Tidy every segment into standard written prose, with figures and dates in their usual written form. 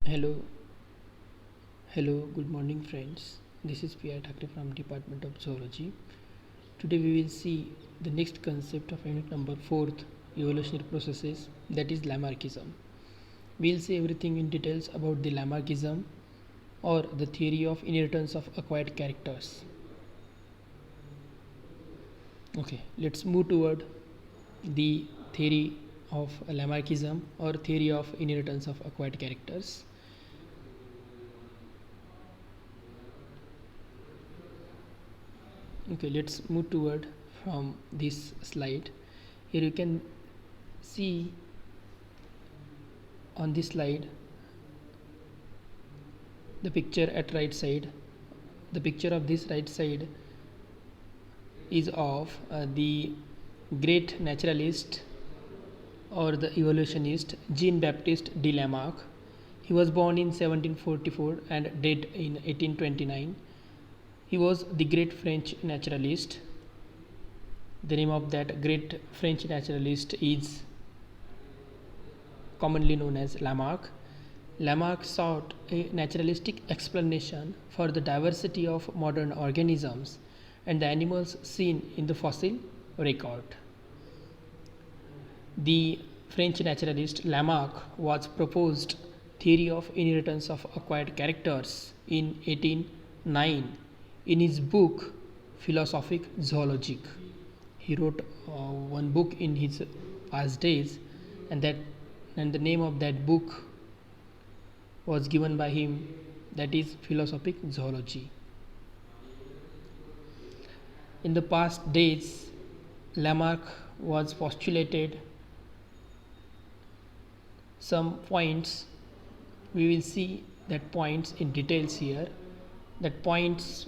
Hello, good morning, friends. This is P.I. Thakre from Department of Zoology. Today we will see the next concept of unit number 4th, evolutionary processes, that is Lamarckism. We will see everything in details about the Lamarckism or the theory of inheritance of acquired characters. Okay, let's move toward the theory of Lamarckism or theory of inheritance of acquired characters. Okay, let's move toward from this slide. Here you can see on this slide the picture at right side. The picture of this right side is of the great naturalist or the evolutionist Jean-Baptiste de Lamarck. He was born in 1744 and died in 1829. He was the great French naturalist. The name of that great French naturalist is commonly known as Lamarck. Lamarck sought a naturalistic explanation for the diversity of modern organisms and the animals seen in the fossil record. The French naturalist Lamarck was proposed theory of inheritance of acquired characters in 1809 in his book Philosophic Zoologique. He wrote one book in his past days, and the name of that book was given by him, that is Philosophic Zoology. In the past days, Lamarck was postulated some points. We will see that points in details here. That points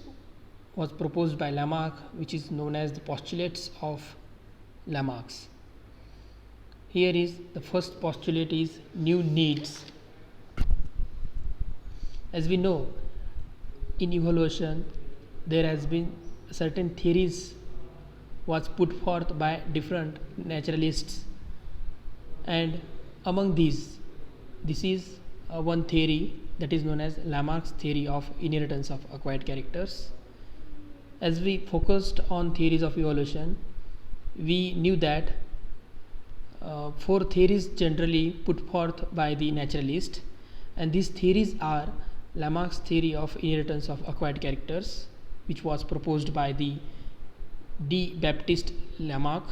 was proposed by Lamarck, which is known as the postulates of Lamarck's. Here is the first postulate is new needs. As we know, in evolution there has been certain theories was put forth by different naturalists, and among these, this is one theory that is known as Lamarck's theory of inheritance of acquired characters. As we focused on theories of evolution, we knew that four theories generally put forth by the naturalist, and these theories are Lamarck's theory of inheritance of acquired characters, which was proposed by the Jean-Baptiste Lamarck.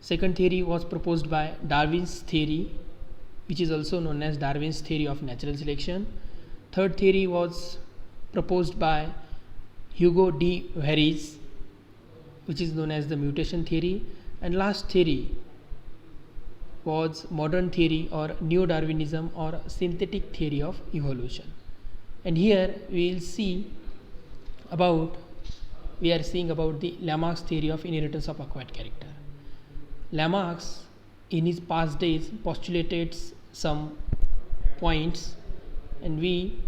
Second theory was proposed by Darwin's theory, which is also known as Darwin's theory of natural selection. Third theory was proposed by Hugo de Vries, which is known as the mutation theory. And last theory was modern theory or neo-Darwinism or synthetic theory of evolution. And here we are seeing about the Lamarck's theory of inheritance of acquired character. Lamarck in his past days postulated some points, and we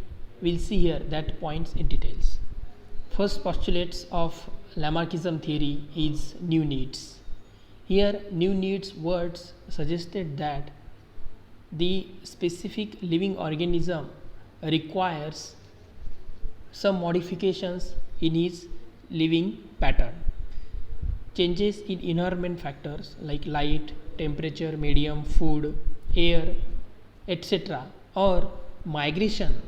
will see here that points in details. First postulates of Lamarckism theory is new needs. Here new needs words suggested that the specific living organism requires some modifications in his living pattern. Changes in environment factors like light, temperature, medium, food, air, etc. or migration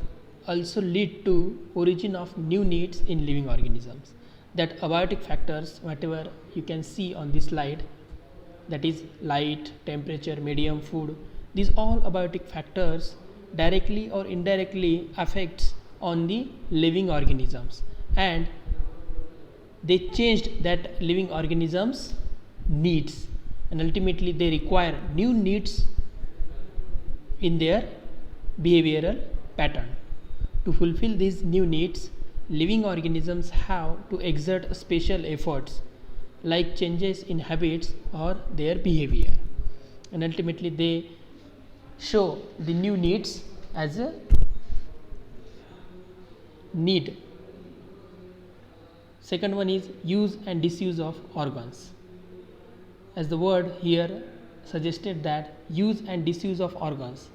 also lead to origin of new needs in living organisms. That abiotic factors, whatever you can see on this slide, that is light, temperature, medium, food, these all abiotic factors directly or indirectly affects on the living organisms, and they changed that living organisms needs, and ultimately they require new needs in their behavioral pattern. To fulfill these new needs, living organisms have to exert special efforts like changes in habits or their behavior, and ultimately they show the new needs as a need. Second one is use and disuse of organs. As the word here suggested that use and disuse of organs.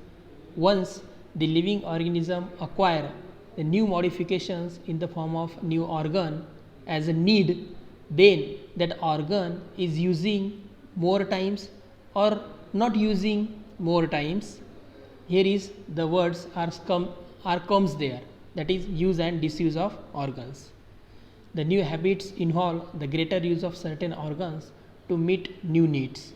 Once the living organism acquire the new modifications in the form of new organ as a need, then that organ is using more times or not using more times. Here is the words are comes there, that is use and disuse of organs. The new habits involve the greater use of certain organs to meet new needs,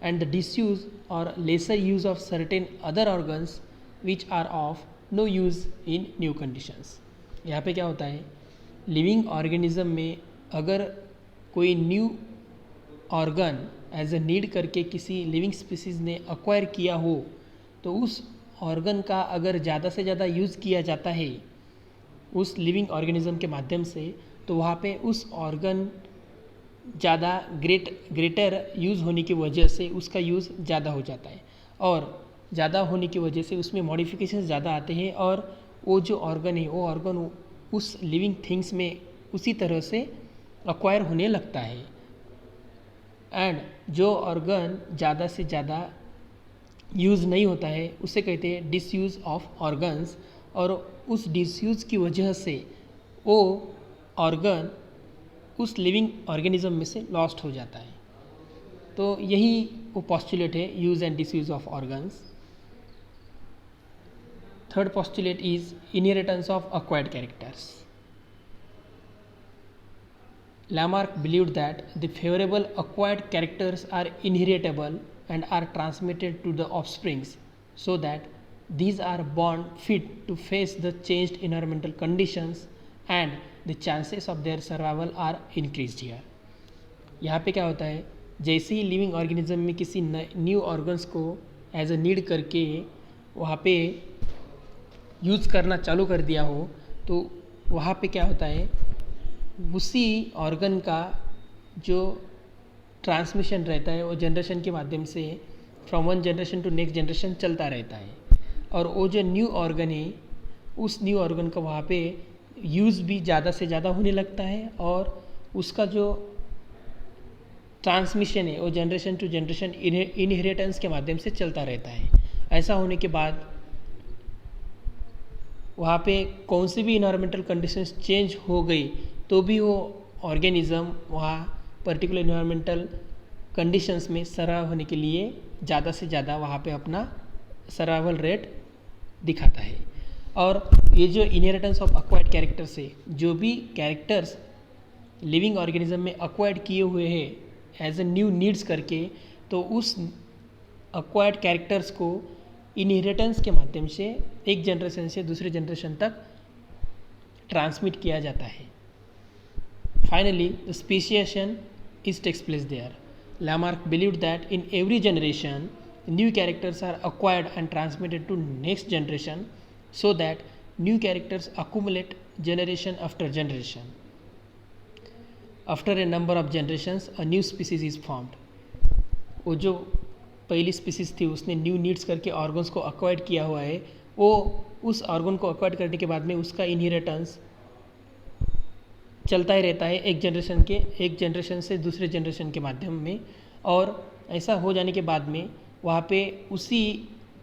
and the disuse or lesser use of certain other organs which are of no use in new conditions. यहाँ पे क्या होता है, living organism में अगर कोई new organ as a need करके किसी लिविंग स्पीसीज़ ने अक्वायर किया हो, तो उस ऑर्गन का अगर ज़्यादा से ज़्यादा यूज़ किया जाता है उस लिविंग ऑर्गेनिज्म के माध्यम से, तो वहाँ पे उस ऑर्गन ज़्यादा ग्रेटर यूज़ होने की वजह से उसका यूज़ ज़्यादा हो जाता है, और ज़्यादा होने की वजह से उसमें मॉडिफिकेशन ज़्यादा आते हैं, और वो जो ऑर्गन है वो ऑर्गन उस लिविंग थिंग्स में उसी तरह से अक्वायर होने लगता है। एंड जो ऑर्गन ज़्यादा से ज़्यादा यूज़ नहीं होता है उसे कहते हैं डिसयूज़ ऑफ ऑर्गन्स, और उस डिसयूज़ की वजह से वो ऑर्गन उस लिविंग ऑर्गेनिज्म में से लॉस्ट हो जाता है। तो यही वो पॉस्टुलेट है, use and disuse of organs. Third postulate is inheritance of acquired characters. Lamarck believed that the favorable acquired characters are inheritable and are transmitted to the offsprings, so that these are born fit to face the changed environmental conditions and the chances of their survival are increased here. यहाँ पे क्या होता है, जैसे ही living organism में किसी new organs को as a need करके वहाँ पे यूज़ करना चालू कर दिया हो, तो वहाँ पे क्या होता है, उसी ऑर्गन का जो ट्रांसमिशन रहता है वो जनरेशन के माध्यम से from one generation to next generation चलता रहता है, और वो जो न्यू ऑर्गन है उस न्यू ऑर्गन का वहाँ पे यूज़ भी ज़्यादा से ज़्यादा होने लगता है, और उसका जो ट्रांसमिशन है वो जनरेशन टू जनरेशन इनहेरिटेंस के माध्यम से चलता रहता है। ऐसा होने के बाद वहाँ पे कौन सी भी इन्वायरमेंटल कंडीशंस चेंज हो गई तो भी वो ऑर्गेनिज्म वहाँ पर्टिकुलर इन्वायरमेंटल कंडीशंस में सर्वाइव होने के लिए ज़्यादा से ज़्यादा वहाँ पे अपना सर्वाइवल रेट दिखाता है। और ये जो इनहेरिटेंस ऑफ अक्वायर्ड कैरेक्टर्स है, जो भी कैरेक्टर्स लिविंग ऑर्गेनिज्म में अक्वायर्ड किए हुए हैं एज ए न्यू नीड्स करके, तो उस अक्वायर्ड कैरेक्टर्स को इनहेरिटेंस के माध्यम से एक जनरेशन से दूसरे जनरेशन तक ट्रांसमिट किया जाता है। Finally the speciation is takes place there. Lamarck believed that in every generation new characters are acquired and transmitted to next generation, so that new characters accumulate generation after generation. After a number of generations a new species is formed. वो जो पहली species थी उसने new needs करके organs को acquired किया हुआ है, वो उस ऑर्गन को अक्वायर्ड करने के बाद में उसका इनहेरिटेंस चलता ही रहता है एक जनरेशन से दूसरे जनरेशन के माध्यम में, और ऐसा हो जाने के बाद में वहाँ पे उसी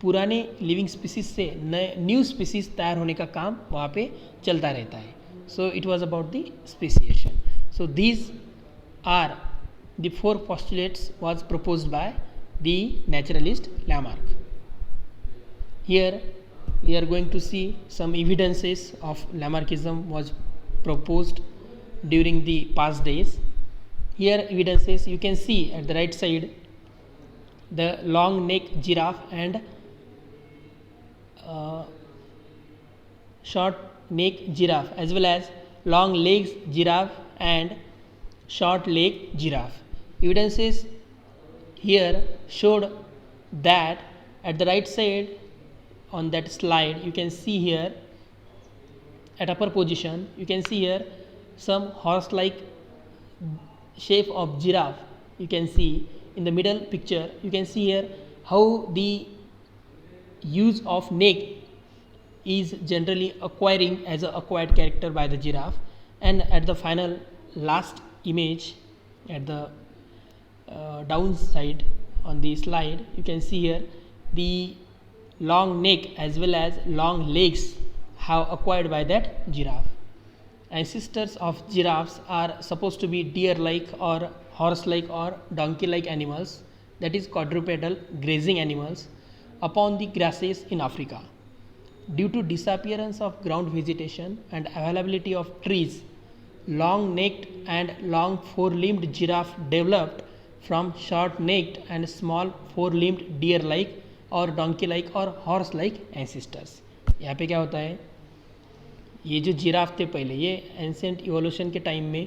पुराने लिविंग स्पीसीज से नए न्यू स्पीसीज तैयार होने का काम वहाँ पे चलता रहता है. So it was about the speciation. So these are the 4 postulates was proposed by the naturalist Lamarck. Here we are going to see some evidences of Lamarckism was proposed during the past days. Here evidences you can see at the right side the long neck giraffe and short neck giraffe, as well as long legs giraffe and short leg giraffe. Evidences here showed that at the right side on that slide you can see here at upper position you can see here some horse like shape of giraffe. You can see in the middle picture you can see here how the use of neck is generally acquiring as a acquired character by the giraffe, and at the final last image at the downside on the slide you can see here the long neck as well as long legs have acquired by that giraffe. Ancestors of giraffes are supposed to be deer-like or horse-like or donkey-like animals, that is quadrupedal grazing animals, upon the grasses in Africa. Due to disappearance of ground vegetation and availability of trees, long-necked and long four-limbed giraffe developed from short-necked and small four-limbed deer-like और donkey-like और horse-like ancestors. यहाँ पे क्या होता है, ये जो giraffe थे पहले, ये एंसेंट इवोल्यूशन के टाइम में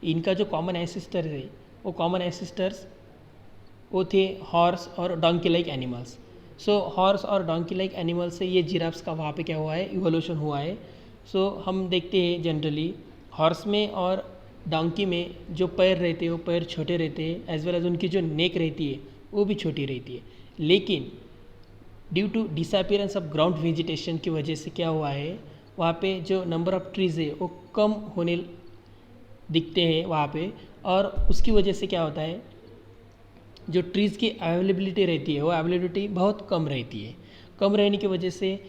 इनका जो कॉमन एंसेस्टर है, वो कॉमन एंसेस्टर्स वो थे हॉर्स और डोंकी लाइक एनिमल्स. सो हॉर्स और डोंकी लाइक एनिमल्स से ये जिराफ्स का वहाँ पे क्या हुआ है, इवोल्यूशन हुआ है. सो हम देखते हैं जनरली हॉर्स में और डोंकी में जो पैर रहते हैं वो पैर छोटे रहते हैं, एज वेल एज उनकी जो नेक रहती है वो भी छोटी रहती है. लेकिन due to disappearance of ground vegetation की वजह से क्या हुआ है, वहाँ पे जो नंबर ऑफ़ ट्रीज़ है वो कम होने दिखते हैं वहाँ पे, और उसकी वजह से क्या होता है, जो ट्रीज़ की अवेलेबिलिटी रहती है वो अवेलेबिलिटी बहुत कम रहती है. कम रहने की वजह से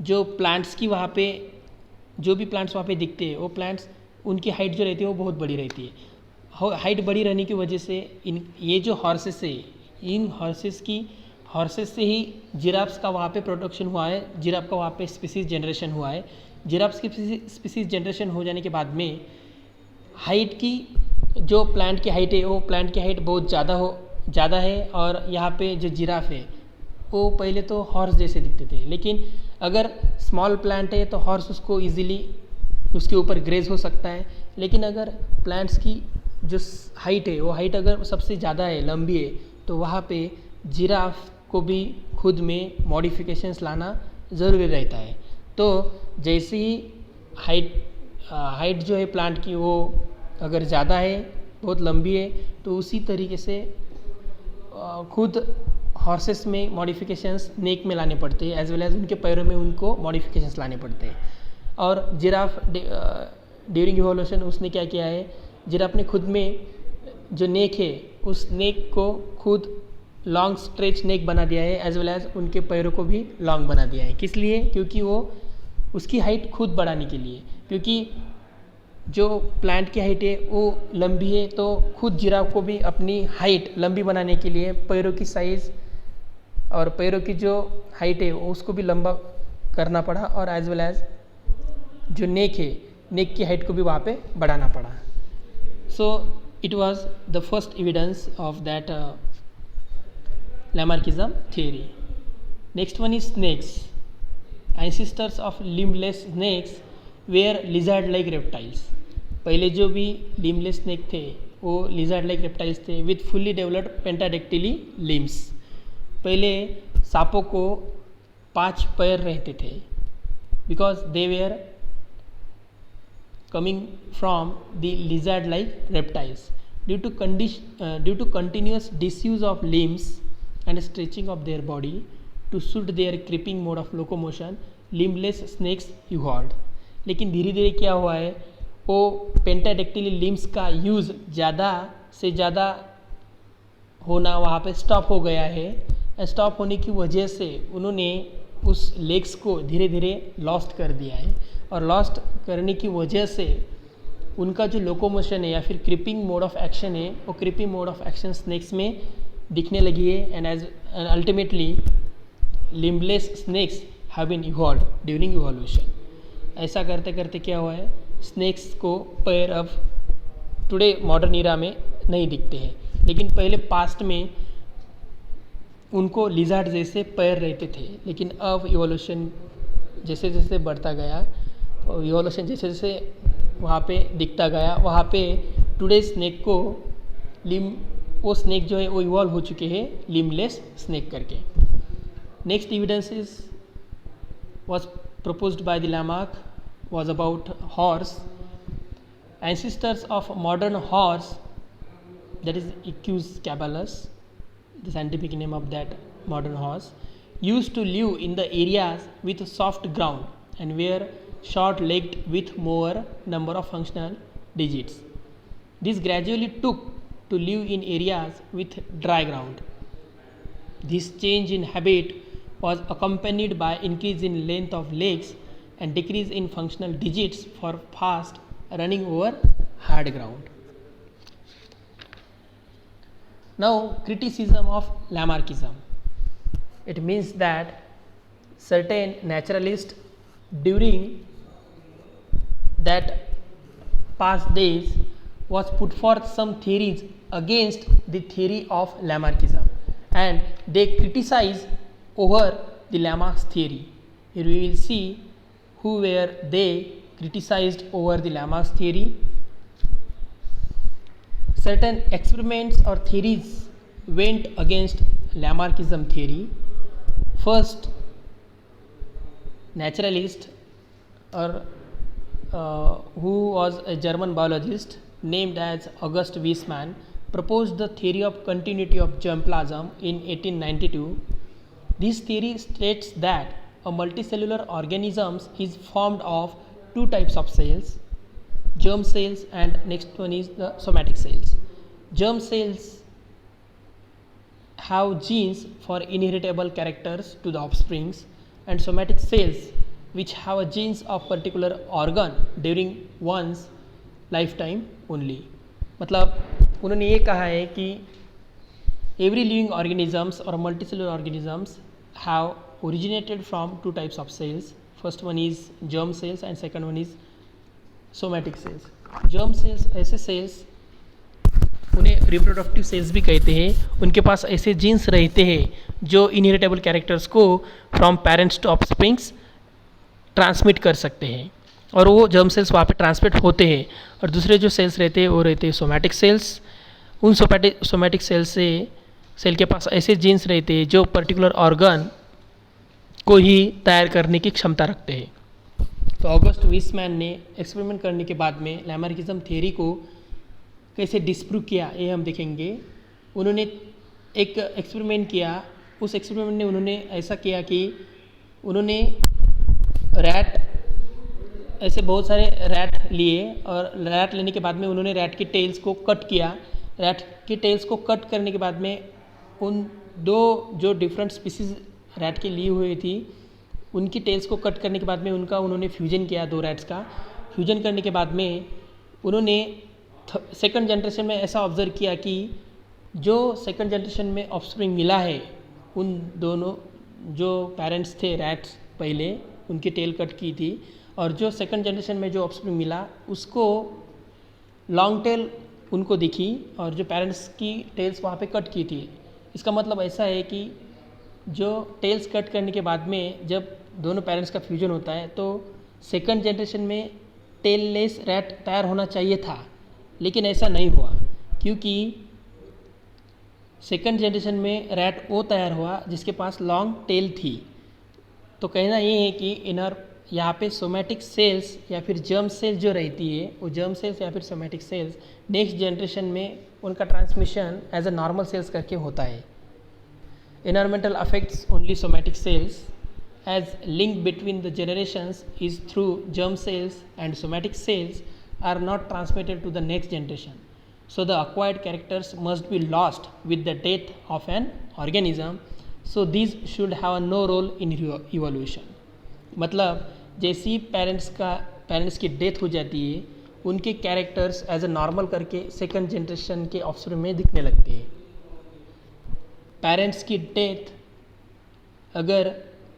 जो प्लांट्स की वहाँ पे जो भी प्लांट्स वहाँ पे दिखते हैं वो प्लांट्स उनकी हाइट जो रहती है वो बहुत बड़ी रहती है. हाइट बड़ी रहने की वजह से ये जो हॉर्सेस है, इन हॉर्सेस से ही जिराफ्स का वहाँ पे प्रोडक्शन हुआ है, जिराफ का वहाँ पे स्पीसीज जनरेशन हुआ है. जिराफ्स की स्पीसीज जनरेशन हो जाने के बाद में हाइट की जो प्लांट की हाइट है वो प्लांट की हाइट बहुत ज़्यादा है, और यहाँ पे जो जिराफ है वो पहले तो हॉर्स जैसे दिखते थे. लेकिन अगर स्मॉल प्लांट है तो हॉर्स उसको इजीली उसके ऊपर ग्रेज हो सकता है. लेकिन अगर प्लांट्स की जो हाइट है वो हाइट अगर सबसे ज़्यादा है, लंबी है, तो वहाँ पे जिराफ को भी खुद में मॉडिफिकेशंस लाना ज़रूरी रहता है. तो जैसे ही हाइट जो है प्लांट की वो अगर ज़्यादा है, बहुत लंबी है, तो उसी तरीके से खुद हॉर्सेस में मॉडिफिकेशंस नेक में लाने पड़ते हैं, एज वेल एज उनके पैरों में उनको मॉडिफिकेशंस लाने पड़ते हैं. और जिराफ ड्यूरिंग इवोल्यूशन उसने क्या किया है, जिराफ ने खुद में जो नेक है उस नेक को खुद लॉन्ग स्ट्रेच नेक बना दिया है, एज वेल एज उनके पैरों को भी लॉन्ग बना दिया है. किस लिए? क्योंकि वो उसकी हाइट खुद बढ़ाने के लिए. क्योंकि जो प्लांट की हाइट है वो लंबी है, तो खुद जिराफ को भी अपनी हाइट लंबी बनाने के लिए पैरों की साइज़ और पैरों की जो हाइट है उसको भी लंबा करना पड़ा, और एज वेल एज जो नेक है, नेक की हाइट को भी वहाँ पे बढ़ाना पड़ा. सो it was the first evidence of that Lamarckism theory. Next one is snakes. Ancestors of limbless snakes were lizard-like reptiles. पहले जो भी limbless snake थे वो lizard-like reptiles थे with fully developed pentadactyly limbs. पहले सांपों को 5 पैर रहते थे because they were coming from the lizard-like reptiles. Due to continuous disuse of limbs and stretching of their body to suit their creeping mode of locomotion, limbless snakes evolved. लेकिन धीरे धीरे क्या हुआ है, वो पेंटाडेक्टिली लिम्स का यूज़ ज़्यादा से ज़्यादा होना वहाँ पे स्टॉप हो गया है. स्टॉप होने की वजह से उन्होंने उस लेग्स को धीरे धीरे लॉस्ट कर दिया है, और लॉस्ट करने की वजह से उनका जो लोकोमोशन है या फिर क्रीपिंग मोड ऑफ एक्शन है, वो creeping mode of action snakes में दिखने लगी है. And ultimately limbless snakes have been evolve during evolution. ऐसा करते करते क्या हुआ है, स्नैक्स को पैर अब टुडे मॉडर्न ईरा में नहीं दिखते हैं, लेकिन पहले पास्ट में उनको लिजार्ड जैसे पैर रहते थे. लेकिन अब इवोल्यूशन जैसे जैसे बढ़ता गया, और इवोल्यूशन जैसे जैसे वहाँ पे दिखता गया, वहाँ पे टुडे स्नैक को वो स्नैक जो है वो इवॉल्व हो चुके हैं लिम्बलेस स्नैक करके. Next evidence was proposed by the Lamarck was about horse. Ancestors of modern horse, that is Equus caballus, the scientific name of that modern horse, used to live in the areas with soft ground and were short-legged with more number of functional digits. This gradually took to live in areas with dry ground. This change in habit was accompanied by increase in length of legs and decrease in functional digits for fast running over hard ground. Now, criticism of Lamarckism. It means that certain naturalists during that past days was put forth some theories against the theory of Lamarckism, and they criticize over the Lamarck's theory. Here we will see who were they criticized over the Lamarck's theory. Certain experiments or theories went against Lamarckism theory. First, naturalist or who was a German biologist named as August Weismann proposed the theory of continuity of germplasm in 1892. This theory states that a multicellular organism is formed of two types of cells, germ cells and next one is the somatic cells. Germ cells have genes for inheritable characters to the offsprings, and somatic cells which have a genes of particular organ during one's lifetime only. मतलब उन्होंने ये कहा है कि every living organisms or multicellular organisms have originated from two types of cells. First one is germ cells and second one is somatic cells. Germ cells ऐसे cells उन्हें reproductive cells भी कहते हैं. उनके पास ऐसे जीन्स रहते हैं जो इनहेरिटेबल कैरेक्टर्स को from parents to offsprings transmit कर सकते हैं और वो जर्म सेल्स वहाँ पे ट्रांसमिट होते हैं. और दूसरे जो सेल्स रहते हैं वो रहते हैं सोमैटिक सेल्स. उन सोमैटिक सेल के पास ऐसे जीन्स रहते हैं जो पर्टिकुलर ऑर्गन को ही तैयार करने की क्षमता रखते हैं. तो ऑगस्ट वीसमैन ने एक्सपेरिमेंट करने के बाद में लैमार्किज्म थ्योरी को कैसे डिस्प्रूव किया ये हम देखेंगे. उन्होंने एक एक्सपेरिमेंट किया. उस एक्सपेरिमेंट में उन्होंने ऐसा किया कि उन्होंने रैट ऐसे बहुत सारे रैट लिए और रैट लेने के बाद में उन्होंने रैट की टेल्स को कट किया. रैट की टेल्स को कट करने के बाद में उन दो जो डिफरेंट स्पीसीज रैट की ली हुई थी उनकी टेल्स को कट करने के बाद में उन्होंने फ्यूजन किया दो रैट्स का. फ्यूजन करने के बाद में उन्होंने सेकंड जनरेशन में ऐसा ऑब्ज़र्व किया कि जो सेकंड जनरेशन में ऑफस्प्रिंग मिला है उन दोनों जो पेरेंट्स थे रैट्स पहले उनकी टेल कट की थी और जो सेकंड जनरेशन में जो ऑफस्प्रिंग मिला उसको लॉन्ग टेल उनको दिखी और जो पेरेंट्स की टेल्स वहाँ पे कट की थी. इसका मतलब ऐसा है कि जो टेल्स कट करने के बाद में जब दोनों पेरेंट्स का फ्यूजन होता है तो सेकंड जनरेशन में टेल लेस रैट तैयार होना चाहिए था, लेकिन ऐसा नहीं हुआ क्योंकि सेकंड जनरेशन में रैट वो तैयार हुआ जिसके पास लॉन्ग टेल थी. तो कहना ये है कि इनर यहाँ पे सोमैटिक सेल्स या फिर जर्म सेल्स जो रहती है वो जर्म सेल्स या फिर सोमैटिक सेल्स नेक्स्ट जनरेशन में उनका transmission as a normal cells करके होता है. Environmental affects only somatic cells as link between the generations is through germ cells and somatic cells are not transmitted to the next generation. So the acquired characters must be lost with the death of an organism. So these should have no role in evolution. मतलब जैसे ही parents की death हो जाती है उनके characters as a normal करके second generation के offspring में दिखने लगते हैं. पेरेंट्स की डेथ अगर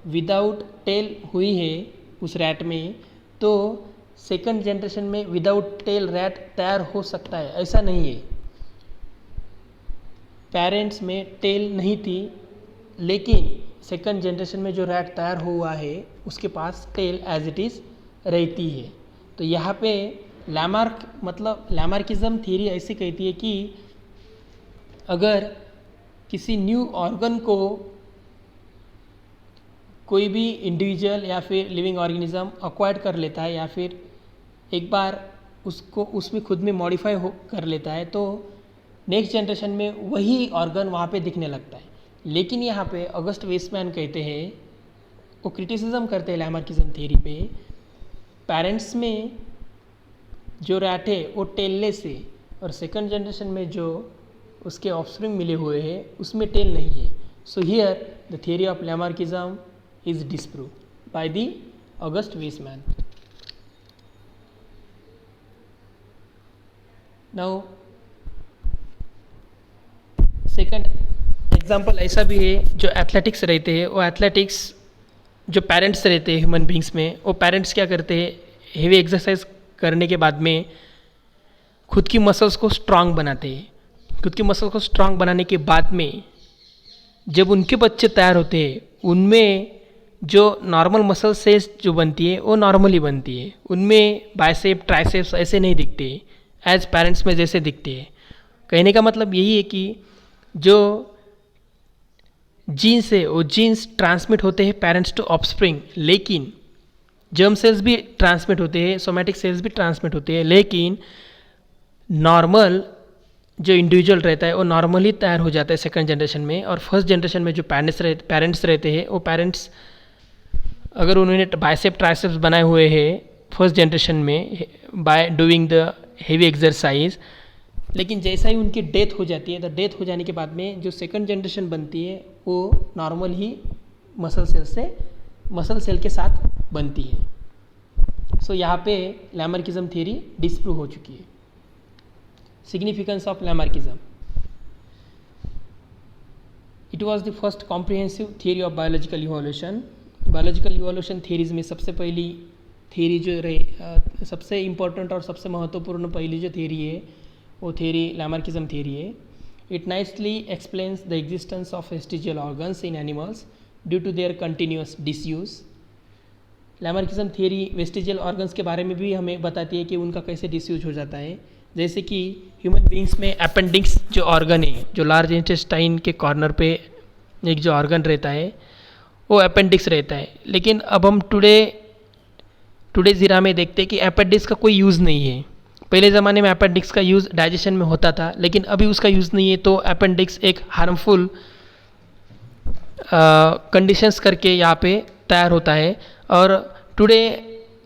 विदाउट टेल हुई है उस रैट में तो सेकंड जनरेशन में विदाउट टेल रैट तैयार हो सकता है, ऐसा नहीं है. पेरेंट्स में टेल नहीं थी लेकिन सेकंड जनरेशन में जो रैट तैयार हुआ है उसके पास टेल एज इट इज़ रहती है. तो यहाँ पे लैमार्किज्म थ्योरी ऐसे कहती है कि अगर किसी न्यू ऑर्गन को कोई भी इंडिविजुअल या फिर लिविंग ऑर्गेनिज्म अक्वायर्ड कर लेता है या फिर एक बार उसको उसमें खुद में मॉडिफाई कर लेता है तो नेक्स्ट जनरेशन में वही ऑर्गन वहाँ पे दिखने लगता है. लेकिन यहाँ पे ऑगस्ट वेस्टमैन कहते हैं, वो क्रिटिसिज्म करते हैं लैमार्किज्म थ्योरी पे, पेरेंट्स में जो रैट है वो टेललेस है और सेकंड जनरेशन में जो उसके ऑफस्प्रिंग मिले हुए हैं उसमें टेल नहीं है. So here the theory of Lamarckism is disproved by the August Weismann. Now second example ऐसा भी है, जो एथलेटिक्स रहते हैं वो एथलेटिक्स जो पेरेंट्स रहते हैं ह्यूमन बींग्स में, वो पेरेंट्स क्या करते हैं, हेवी एक्सरसाइज करने के बाद में खुद की मसल्स को स्ट्रांग बनाते हैं। खुद की मसल्स को स्ट्रांग बनाने के बाद में जब उनके बच्चे तैयार होते हैं, उनमें जो नॉर्मल मसल सेल्स जो बनती है वो नॉर्मली बनती है, उनमें बाइसेप ट्राइसेप्स ऐसे नहीं दिखते एज पेरेंट्स में जैसे दिखते हैं। कहने का मतलब यही है कि जो जीन्स है वो जीन्स ट्रांसमिट होते हैं पेरेंट्स टू ऑफस्प्रिंग, लेकिन जर्म सेल्स भी ट्रांसमिट होते हैं, सोमैटिक सेल्स भी ट्रांसमिट होते हैं, लेकिन नॉर्मल जो इंडिविजुअल रहता है वो नॉर्मली तैयार हो जाता है सेकंड जनरेशन में। और फर्स्ट जनरेशन में जो पेरेंट्स रहते हैं वो पेरेंट्स अगर उन्होंने बाइसेप ट्राइसेप्स बनाए हुए हैं फर्स्ट जनरेशन में by doing the heavy exercise, लेकिन जैसा ही उनकी डेथ हो जाती है, तो डेथ हो जाने के बाद में जो सेकंड जनरेशन बनती है वो नॉर्मल ही मसल सेल के साथ बनती है। सो यहाँ पे लैमार्किज्म थ्योरी डिस्प्रूव हो चुकी है। Significance of Lamarckism, it was the first comprehensive theory of biological evolution. Biological evolution theories में सबसे पहली थियरी जो रही, सबसे इम्पोर्टेंट और सबसे महत्वपूर्ण पहली जो थियरी है वो थियरी लैमार्किज्म थियरी है। It nicely explains the existence of vestigial organs in animals due to their continuous disuse. Lamarckism theory vestigial organs के बारे में भी हमें बताती है कि उनका कैसे डिसयूज हो जाता है। जैसे कि ह्यूमन बींग्स में अपेंडिक्स जो ऑर्गन है, जो लार्ज इंटेस्टाइन के कॉर्नर पे एक जो ऑर्गन रहता है वो अपेंडिक्स रहता है, लेकिन अब हम टुडे ज़ीरा में देखते हैं कि अपेंडिक्स का कोई यूज़ नहीं है। पहले ज़माने में अपेंडिक्स का यूज़ डाइजेशन में होता था, लेकिन अभी उसका यूज़ नहीं है, तो अपेंडिक्स एक हार्मफुल कंडीशंस करके यहाँ पे तैयार होता है और टुडे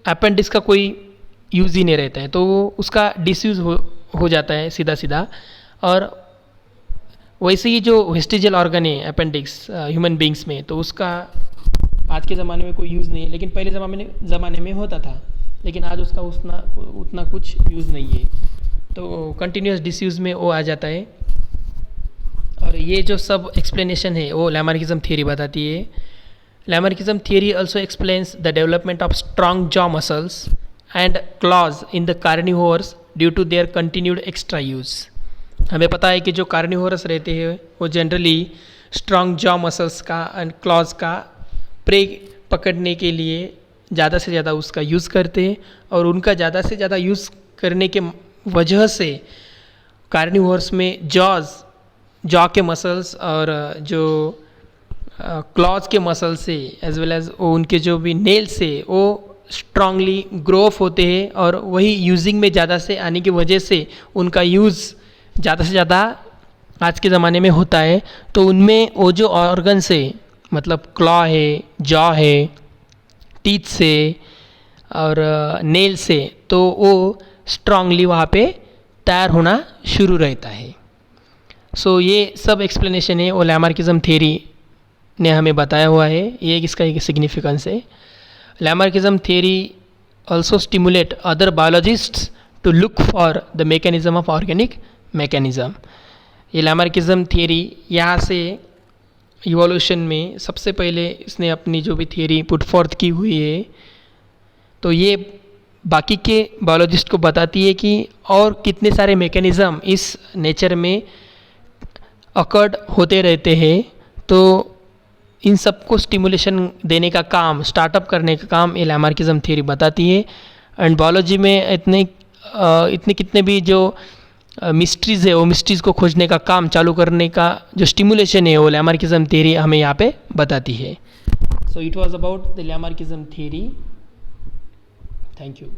अपेंडिक्स का कोई यूज़ ही नहीं रहता है, तो उसका डिसयूज़ हो जाता है सीधा सीधा। और वैसे ही जो वेस्टिजियल ऑर्गन है अपेंडिक्स ह्यूमन बींग्स में, तो उसका आज के ज़माने में कोई यूज़ नहीं है, लेकिन पहले ज़माने में होता था, लेकिन आज उसका उतना कुछ यूज़ नहीं है, तो कंटिन्यूस डिसयूज़ में वो आ जाता है। और ये जो सब एक्सप्लेनेशन है वो लैमार्किज्म थियरी बताती है। Lamarckism theory also explains the development of strong jaw muscles and claws in the carnivores due to their continued extra use. हमें पता है कि जो कार्निवोरस रहते हैं वो जनरली स्ट्रॉन्ग जॉ मसल्स का एंड क्लॉज का प्रे पकड़ने के लिए ज़्यादा से ज़्यादा उसका यूज़ करते हैं, और उनका ज़्यादा से ज़्यादा यूज़ करने के वजह से कार्निवोर्स में जॉ के मसल्स और जो क्लॉज के मसल्स से एज वेल एज उनके जो भी नेल्स से वो स्ट्रांगली ग्रो अप होते हैं, और वही यूजिंग में ज़्यादा से आने की वजह से उनका यूज़ ज़्यादा से ज़्यादा आज के ज़माने में होता है। तो उनमें वो जो ऑर्गन्स है, मतलब क्लॉ है, जॉ है, टीथ से और नेल से, तो वो स्ट्रांगली वहाँ पे तैयार होना शुरू रहता है। सो ये सब एक्सप्लेनेशन है वो लैमार्किज्म थियरी ने हमें बताया हुआ है, ये इसका एक सिग्निफिकेंस है। Lamarckism theory also stimulate other biologists to look for the mechanism of organic mechanism. ये लैमार्किज्म थियरी यहाँ से इवोल्यूशन में सबसे पहले इसने अपनी जो भी थियरी पुट फॉर्थ की हुई है, तो ये बाकी के बायोलॉजिस्ट को बताती है कि और कितने सारे मैकेनिज़्म इस नेचर में अकर्ड होते रहते हैं। तो इन सबको स्टिमुलेशन देने का काम, स्टार्टअप करने का काम ये लैमार्किज्म थियरी बताती है। एंड बायोलॉजी में इतने कितने भी जो मिस्ट्रीज़ है वो मिस्ट्रीज़ को खोजने का काम चालू करने का जो स्टिमुलेशन है वो लैमार्किज्म थियरी हमें यहाँ पे बताती है। So it was about the Lamarckism theory. Thank you.